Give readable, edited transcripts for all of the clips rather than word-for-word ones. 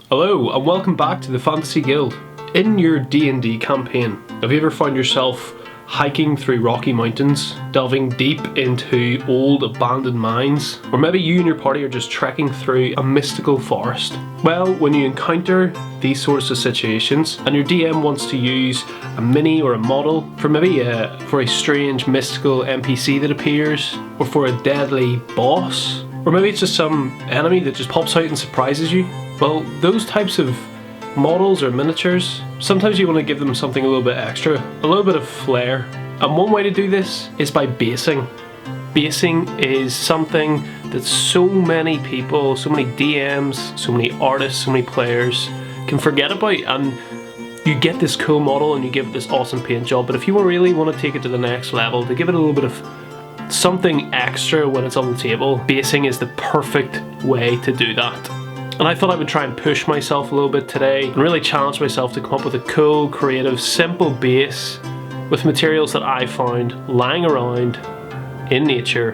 Hello and welcome back to the Fantasy Guild. In your D&D campaign, have you ever found yourself hiking through rocky mountains, delving deep into old abandoned mines, or maybe you and your party are just trekking through a mystical forest? Well, when you encounter these sorts of situations and your DM wants to use a mini or a model for maybe for a strange mystical NPC that appears, or for a deadly boss, or maybe it's just some enemy that just pops out and surprises you, well, those types of models or miniatures, sometimes you want to give them something a little bit extra, a little bit of flair. And one way to do this is by basing. Basing is something that so many people, so many DMs, so many artists, so many players can forget about, and you get this cool model and you give it this awesome paint job, but if you really want to take it to the next level, to give it a little bit of something extra when it's on the table, basing is the perfect way to do that. And I thought I would try and push myself a little bit today and really challenge myself to come up with a cool, creative, simple base with materials that I found lying around in nature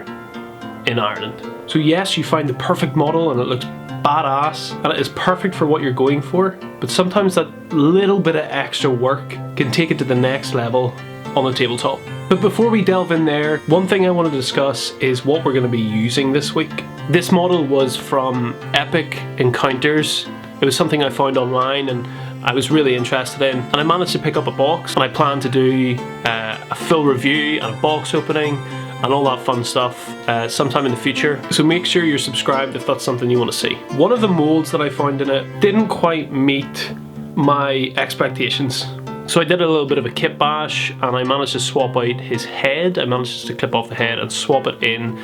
in Ireland. So yes, you find the perfect model and it looks badass and it is perfect for what you're going for, but sometimes that little bit of extra work can take it to the next level on the tabletop. But before we delve in there, one thing I want to discuss is what we're going to be using this week. This model was from Epic Encounters. It was something I found online and I was really interested in, and I managed to pick up a box, and I plan to do a full review and a box opening and all that fun stuff sometime in the future. So make sure you're subscribed if that's something you want to see. One of the molds that I found in it didn't quite meet my expectations. So I did a little bit of a kit bash and I managed to swap out his head. I managed to clip off the head and swap it in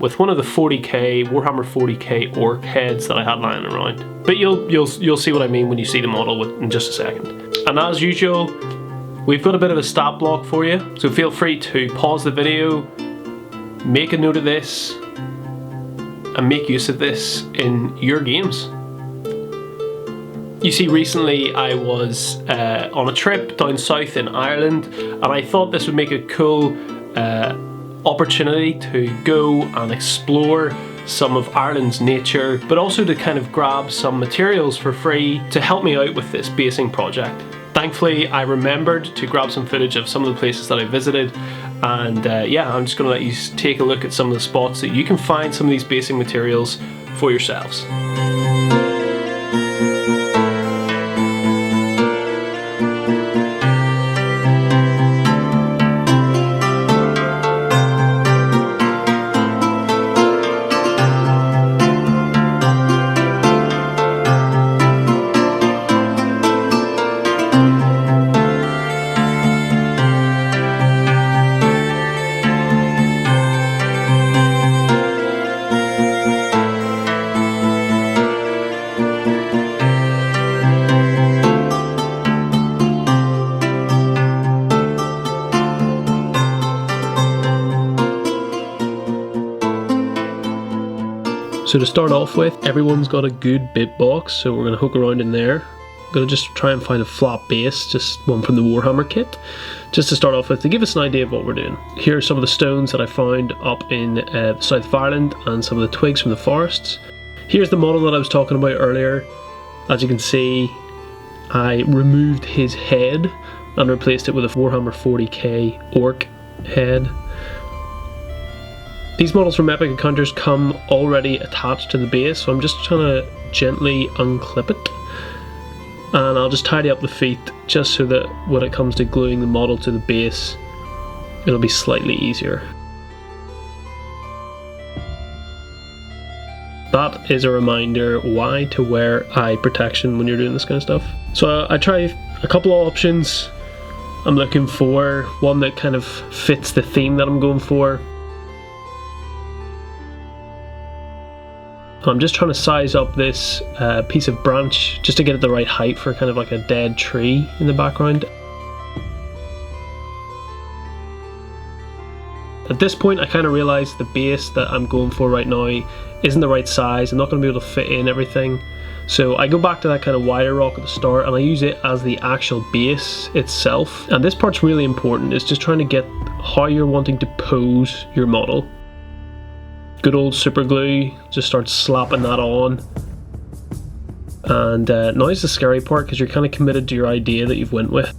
with one of the 40k, Warhammer 40k orc heads that I had lying around. But you'll see what I mean when you see the model in just a second. And as usual, we've got a bit of a stat block for you. So feel free to pause the video, make a note of this, and make use of this in your games. You see, recently I was on a trip down south in Ireland, and I thought this would make a cool opportunity to go and explore some of Ireland's nature, but also to kind of grab some materials for free to help me out with this basing project. Thankfully, I remembered to grab some footage of some of the places that I visited, and yeah, I'm just going to let you take a look at some of the spots that you can find some of these basing materials for yourselves. So to start off with, everyone's got a good bit box, so we're going to hook around in there. I'm going to just try and find a flat base, just one from the Warhammer kit, just to start off with, to give us an idea of what we're doing. Here are some of the stones that I found up in the south of Ireland and some of the twigs from the forests. Here's the model that I was talking about earlier. As you can see, I removed his head and replaced it with a Warhammer 40k orc head. These models from Epic Encounters come already attached to the base, so I'm just trying to gently unclip it. And I'll just tidy up the feet just so that when it comes to gluing the model to the base, it'll be slightly easier. That is a reminder why to wear eye protection when you're doing this kind of stuff. So I try a couple of options. I'm looking for one that kind of fits the theme that I'm going for. I'm just trying to size up this piece of branch just to get it the right height for kind of like a dead tree in the background. At this point I kind of realised the base that I'm going for right now isn't the right size. I'm not going to be able to fit in everything. So I go back to that kind of wider rock at the start and I use it as the actual base itself. And this part's really important, is just trying to get how you're wanting to pose your model. Good old super glue, just start slapping that on. And now is the scary part, because you're kind of committed to your idea that you've went with.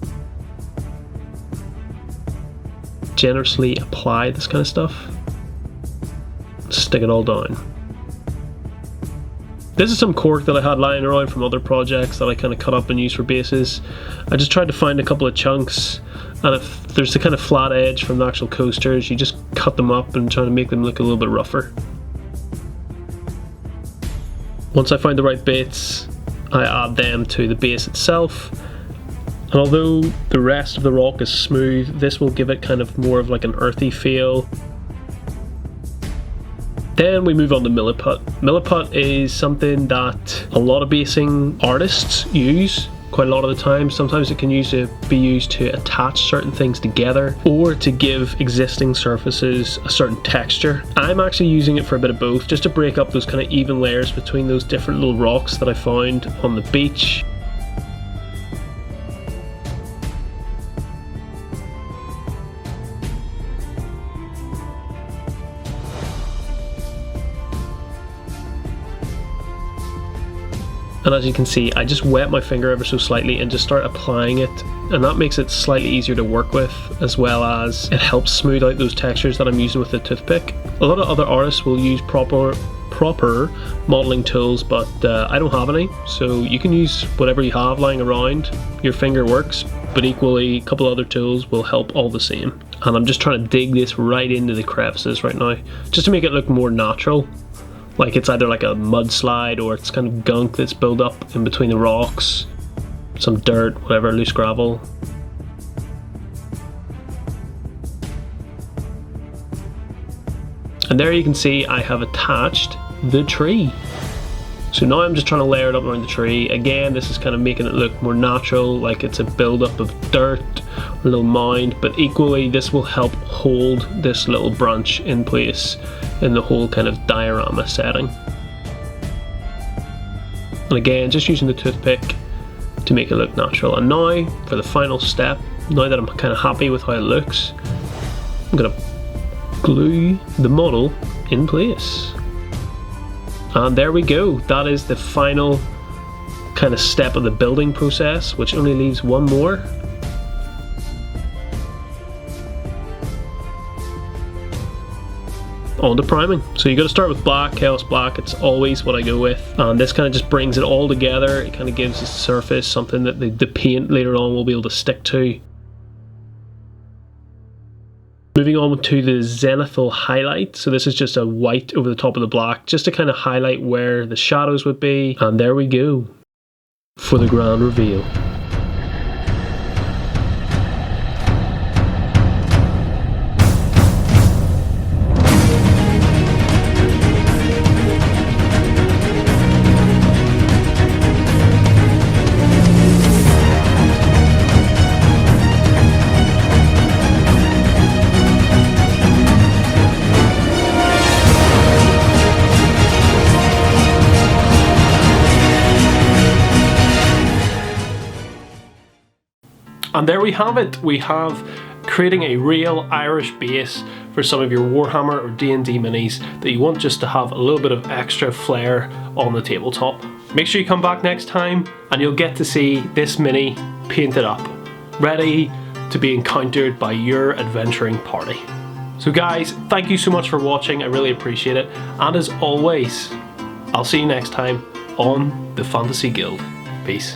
Generously apply this kind of stuff. Stick it all down. This is some cork that I had lying around from other projects that I kind of cut up and used for bases. I just tried to find a couple of chunks, and if there's the kind of flat edge from the actual coasters, you just cut them up and try to make them look a little bit rougher. Once I find the right bits, I add them to the base itself. And although the rest of the rock is smooth, this will give it kind of more of like an earthy feel. Then we move on to milliput. Milliput is something that a lot of basing artists use quite a lot of the time. Sometimes it can be used to attach certain things together or to give existing surfaces a certain texture. I'm actually using it for a bit of both, just to break up those kind of even layers between those different little rocks that I found on the beach. And as you can see, I just wet my finger ever so slightly and just start applying it, and that makes it slightly easier to work with, as well as it helps smooth out those textures that I'm using with the toothpick. A lot of other artists will use proper modeling tools, but I don't have any, so you can use whatever you have lying around. Your finger works, but equally a couple other tools will help all the same. And I'm just trying to dig this right into the crevices right now, just to make it look more natural. Like it's either like a mudslide or it's kind of gunk that's built up in between the rocks, some dirt, whatever, loose gravel. And there you can see I have attached the tree. So now I'm just trying to layer it up around the tree. Again, this is kind of making it look more natural, like it's a build-up of dirt, a little mound, but equally this will help hold this little branch in place in the whole kind of diorama setting. And again, just using the toothpick to make it look natural. And now for the final step, now that I'm kind of happy with how it looks, I'm going to glue the model in place. And there we go, that is the final kind of step of the building process, which only leaves one more. On to priming. So you got to start with black, Chaos Black, it's always what I go with. And this kind of just brings it all together, it kind of gives the surface something that the paint later on will be able to stick to. Moving on to the zenithal highlight. So this is just a white over the top of the black, just to kind of highlight where the shadows would be. And there we go for the grand reveal. And there we have it. We have creating a real Irish base for some of your Warhammer or D&D minis that you want just to have a little bit of extra flair on the tabletop. Make sure you come back next time and you'll get to see this mini painted up, ready to be encountered by your adventuring party. So guys, thank you so much for watching, I really appreciate it. And as always, I'll see you next time on the Fantasy Guild. Peace.